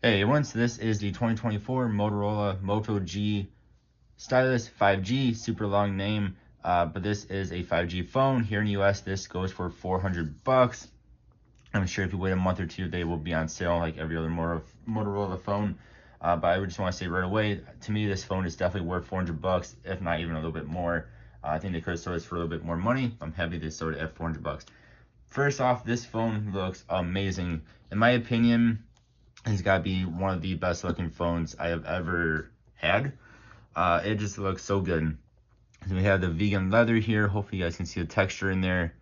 Hey everyone, so this is the 2024 Motorola Moto G Stylus 5G, super long name, but this is a 5G phone. Here in the US, this goes for $400. I'm sure if you wait a month or two, they will be on sale like every other Motorola phone. But I would just want to say right away, to me, this phone is definitely worth $400, if not even a little bit more. I think they could have sold this for a little bit more money. I'm happy they sold it at $400. First off, this phone looks amazing. In my opinion, it's got to be one of the best looking phones I have ever had. It just looks so good. So we have the vegan leather here. Hopefully you guys can see the texture in there.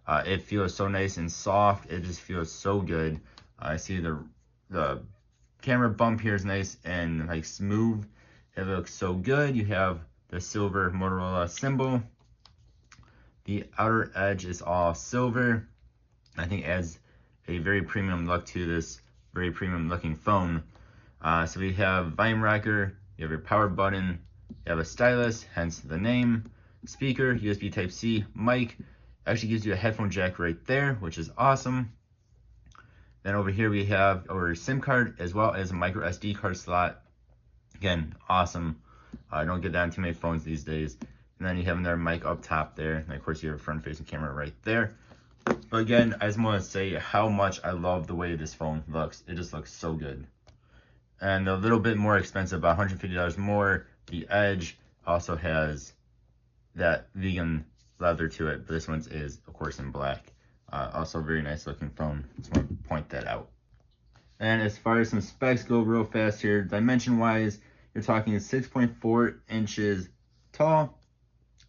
It feels so nice and soft. It just feels so good. I see the camera bump here is nice and like smooth. It looks so good. You have the silver Motorola symbol. The outer edge is all silver. I think adds a very premium look to this very premium looking phone. So we have volume rocker, you have your power button, you have a stylus, hence the name, speaker, USB Type-C, mic, actually gives you a headphone jack right there, which is awesome. Then over here we have our SIM card as well as a micro SD card slot. Again, awesome. I don't get that on too many phones these days. And then you have another mic up top there, and of course you have a front-facing camera right there. But again, I just want to say how much I love the way this phone looks. It just looks so good. And a little bit more expensive, about $150 more. The Edge also has that vegan leather to it, but this one is, of course, in black. Also, very nice looking phone. Just want to point that out. And as far as some specs go real fast here, dimension-wise, you're talking 6.4 inches tall,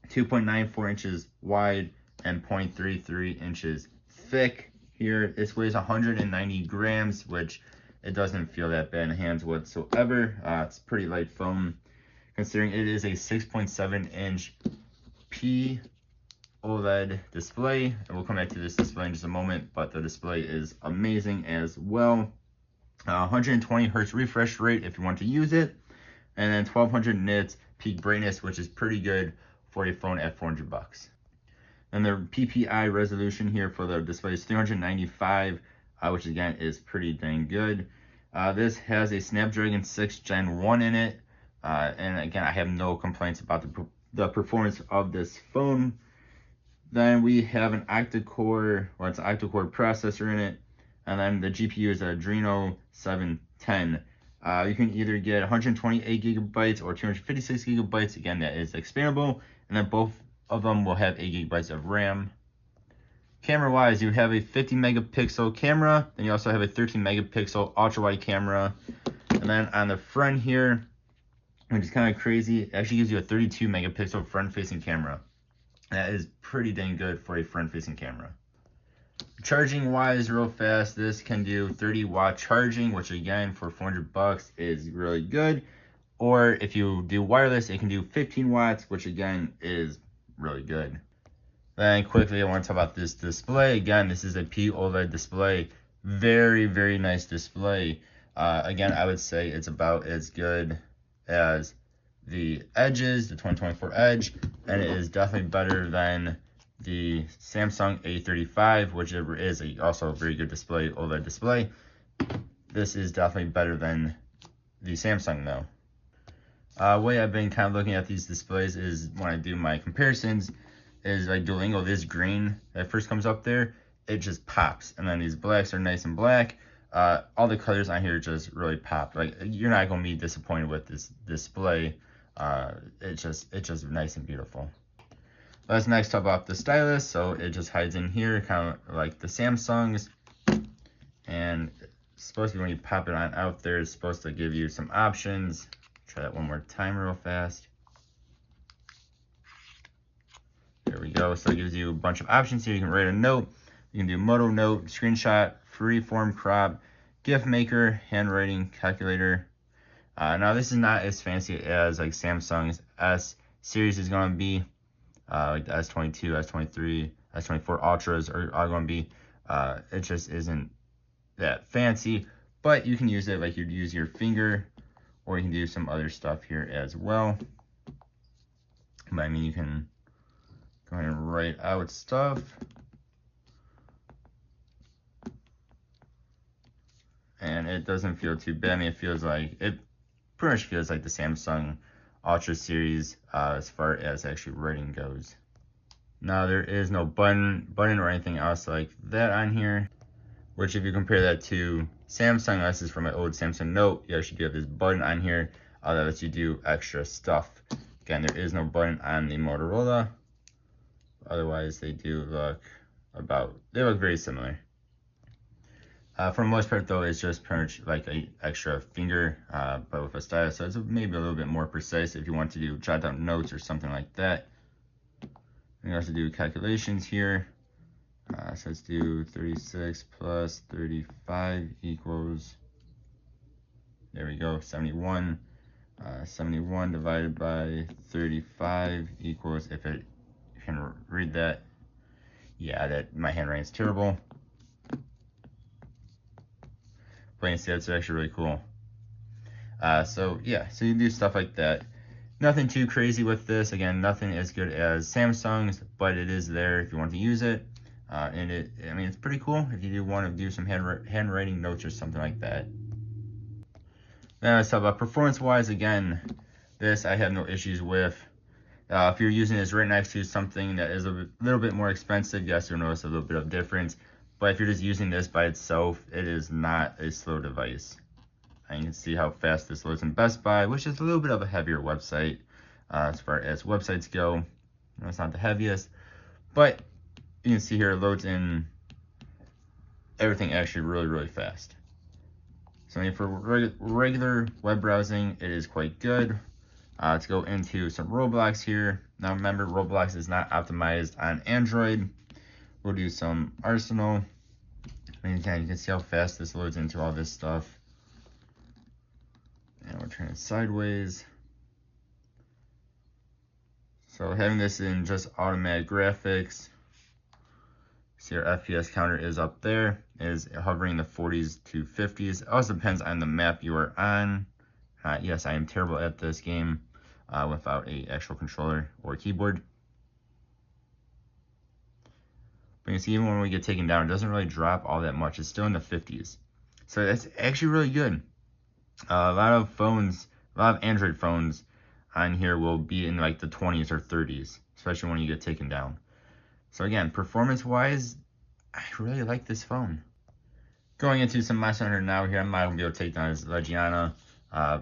2.94 inches wide, and 0.33 inches thick. Here, this weighs 190 grams, which it doesn't feel that bad in hands whatsoever. It's a pretty light phone, considering it is a 6.7 inch P OLED display. And we'll come back to this display in just a moment, but the display is amazing as well. 120 hertz refresh rate if you want to use it, and then 1200 nits peak brightness, which is pretty good for a phone at $400. And the PPI resolution here for the display is 395, which again is pretty dang good. This has a Snapdragon 6 Gen 1 in it, and again, I have no complaints about the performance of this phone. Then we have an octa-core, well, it's an octa-core processor in it, and then the GPU is an Adreno 710. You can either get 128 gigabytes or 256 gigabytes. Again, that is expandable, and then both of them will have 8 gigabytes of RAM. Camera wise, you have a 50 megapixel camera, then you also have a 13 megapixel ultra wide camera. And then on the front here, which is kind of crazy, it actually gives you a 32 megapixel front facing camera. That is pretty dang good for a front facing camera. Charging wise, real fast, this can do 30-watt charging, which again for $400 is really good. Or if you do wireless, it can do 15 watts, which again is really good. Then quickly, I want to talk about this display. Again, this is a OLED display. Very, very nice display. Again, I would say it's about as good as the Edges, the 2024 Edge, and it is definitely better than the Samsung A35, which is also a very good display, OLED display. This is definitely better than the Samsung though. Way I've been kind of looking at these displays is when I do my comparisons, is like Duolingo, this green that first comes up there, it just pops. And then these blacks are nice and black. All the colors on here just really pop. Like, you're not going to be disappointed with this display. It's just nice and beautiful. Let's next talk about the stylus. So it just hides in here, kind of like the Samsungs. And it's supposed to be when you pop it on out there, it's supposed to give you some options. Try that one more time real fast. There we go. So it gives you a bunch of options here. You can write a note. You can do Moto note, screenshot, freeform crop, GIF maker, handwriting, calculator. Now this is not as fancy as like Samsung's S series is going to be. Like the S22, S23, S24 Ultras are going to be. It just isn't that fancy, but you can use it like you'd use your finger, or you can do some other stuff here as well. But I mean, you can go ahead and write out stuff. And again, it doesn't feel too bad. I mean, it pretty much feels like the Samsung Ultra series as far as actually writing goes. Now, there is no button or anything else like that on here, which if you compare that to Samsung, this is from my old Samsung Note, you actually do have this button on here that lets you do extra stuff. Again, there is no button on the Motorola. Otherwise, they look very similar. For the most part, though, it's just pretty much like an extra finger, but with a stylus, so it's maybe a little bit more precise if you want to jot down notes or something like that. You also do calculations here. So let's do 36 plus 35 equals, there we go, 71. 71 divided by 35 equals, if you can read that, yeah, my handwriting is terrible. But you can see that's actually really cool. So yeah, so you do stuff like that. Nothing too crazy with this. Again, nothing as good as Samsung's, but it is there if you want to use it. And I mean, it's pretty cool if you do want to do some handwriting notes or something like that. Then let's talk about performance-wise. Again, this I have no issues with. If you're using this right next to something that is a little bit more expensive, yes, you'll notice a little bit of difference. But if you're just using this by itself, it is not a slow device. And you can see how fast this loads in Best Buy, which is a little bit of a heavier website as far as websites go. It's not the heaviest, but you can see here it loads in everything actually really fast. So I mean, for regular web browsing, it is quite good. Let's go into some Roblox here. Now remember, Roblox is not optimized on Android. We'll do some Arsenal. And again, you can see how fast this loads into all this stuff. And we'll turn it sideways. So having this in just automatic graphics, see our FPS counter is up there, is hovering the 40s to 50s. It also depends on the map you are on. Yes, I am terrible at this game without an actual controller or keyboard. But you can see even when we get taken down, it doesn't really drop all that much. It's still in the 50s. So that's actually really good. A lot of Android phones on here will be in like the 20s or 30s, especially when you get taken down. So again, performance-wise, I really like this phone. Going into some Monster Hunter now here, I'm not going to be able to take down this Legiana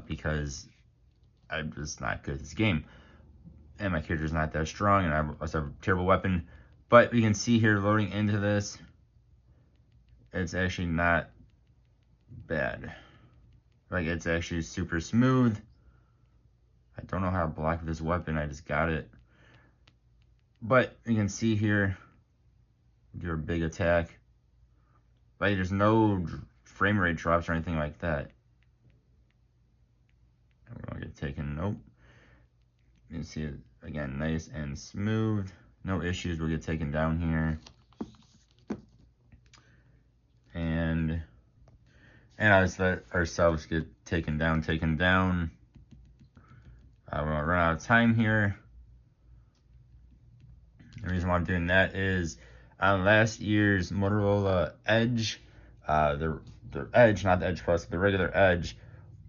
because I'm just not good at this game. And my character's not that strong, and I also have a terrible weapon. But you can see here, loading into this, it's actually not bad. Like, it's actually super smooth. I don't know how to block this weapon, I just got it. But you can see here, do a big attack. Like, there's no frame rate drops or anything like that. We're gonna get taken, nope. You can see it, again, nice and smooth. No issues, we'll get taken down here. And I just let ourselves get taken down. We're gonna run out of time here. The reason why I'm doing that is on last year's Motorola Edge, the Edge, not the Edge Plus, the regular Edge,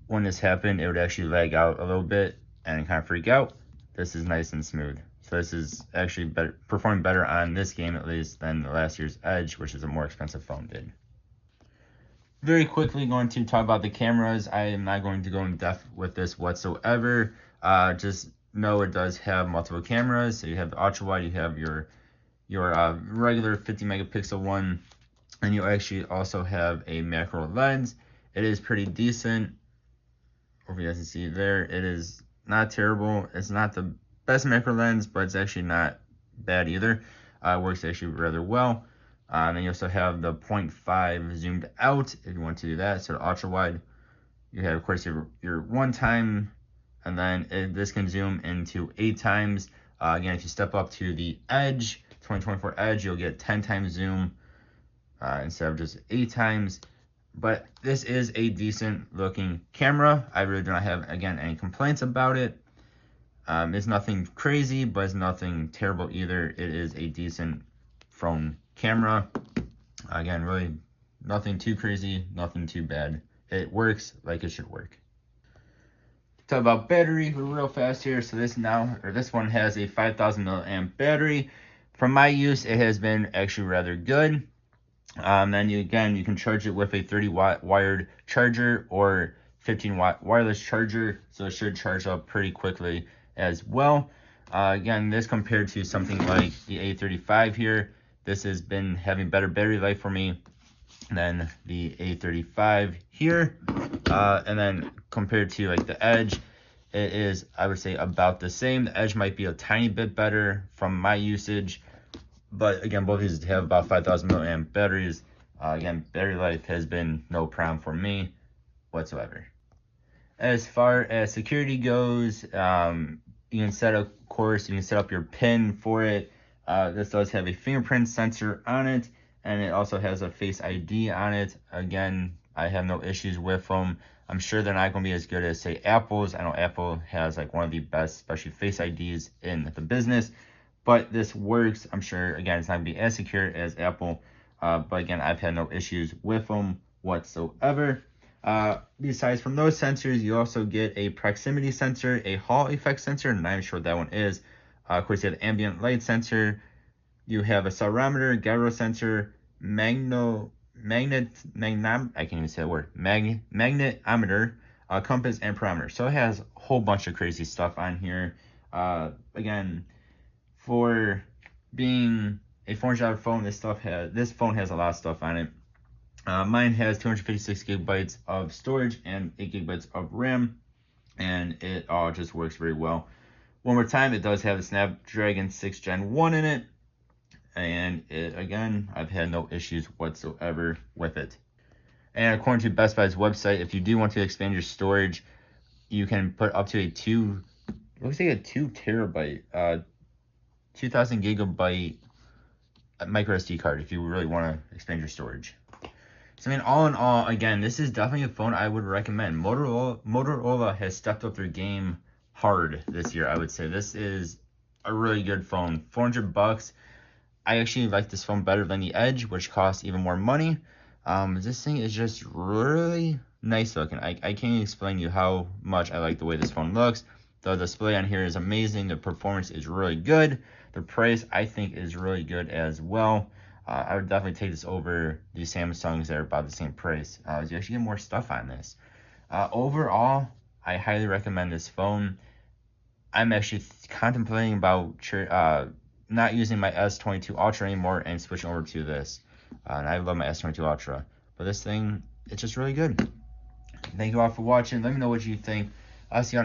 when this happened, it would actually lag out a little bit and kind of freak out. This is nice and smooth. So this is actually performing better on this game at least than the last year's Edge, which is a more expensive phone, did. Very quickly going to talk about the cameras. I am not going to go in depth with this whatsoever. Just know it does have multiple cameras. So you have the ultra wide, you have your regular 50 megapixel one, and you actually also have a macro lens. It is pretty decent. Hope you guys can see there. It is not terrible. It's not the best macro lens, but it's actually not bad either. It works actually rather well. And then you also have the 0.5 zoomed out if you want to do that. So the ultra wide, you have of course your 1 time, and then this can zoom into 8 times. Again, if you step up to the Edge 2024 Edge, you'll get 10 times zoom instead of just 8 times. But this is a decent looking camera. I really do not have, again, any complaints about it. It's nothing crazy, but it's nothing terrible either. It is a decent phone camera. Again, really nothing too crazy, nothing too bad. it works like it should work. Talk about battery real fast here. So this one has a 5,000 milliamp battery. From my use, it has been actually rather good. Then you can charge it with a 30-watt wired charger or 15-watt wireless charger, so it should charge up pretty quickly as well. Again, this compared to something like the A35 here, this has been having better battery life for me than the A35 here. And then compared to like the Edge, it is, I would say, about the same. The Edge might be a tiny bit better from my usage, but again, both of these have about 5,000 milliamp batteries. Again, battery life has been no problem for me whatsoever. As far as security goes, you can set up, of course, you can set up your PIN for it. This does have a fingerprint sensor on it, and it also has a Face ID on it. Again, I have no issues with them. I'm sure they're not going to be as good as, say, Apple's. I know Apple has like one of the best, especially Face IDs in the business. But this works. I'm sure, again, it's not going to be as secure as Apple. But again, I've had no issues with them whatsoever. Besides from those sensors, you also get a proximity sensor, a Hall effect sensor, and I'm not sure what that one is. Of course, you have the ambient light sensor. You have a accelerometer, gyro sensor, magnetometer, compass, and parameter. So it has a whole bunch of crazy stuff on here. Again, for being a $400 phone, this phone has a lot of stuff on it. Mine has 256 gigabytes of storage and 8 gigabytes of RAM, and it all just works very well. One more time, it does have the Snapdragon 6 Gen 1 in it, and again, I've had no issues whatsoever with it. And according to Best Buy's website, if you do want to expand your storage, you can put up to a 2 terabyte, 2,000 gigabyte micro SD card if you really want to expand your storage. So I mean, all in all, again, this is definitely a phone I would recommend. Motorola has stepped up their game hard this year, I would say. This is a really good phone. $400. I actually like this phone better than the Edge, which costs even more money. This thing is just really nice looking. I can't even explain to you how much I like the way this phone looks. The display on here is amazing. The performance is really good. The price, I think, is really good as well. I would definitely take this over the Samsungs that are about the same price. You actually get more stuff on this. Overall, I highly recommend this phone. I'm actually contemplating about not using my S22 Ultra anymore and switching over to this. And I love my S22 Ultra. But this thing, it's just really good. Thank you all for watching. Let me know what you think. I'll see you on next.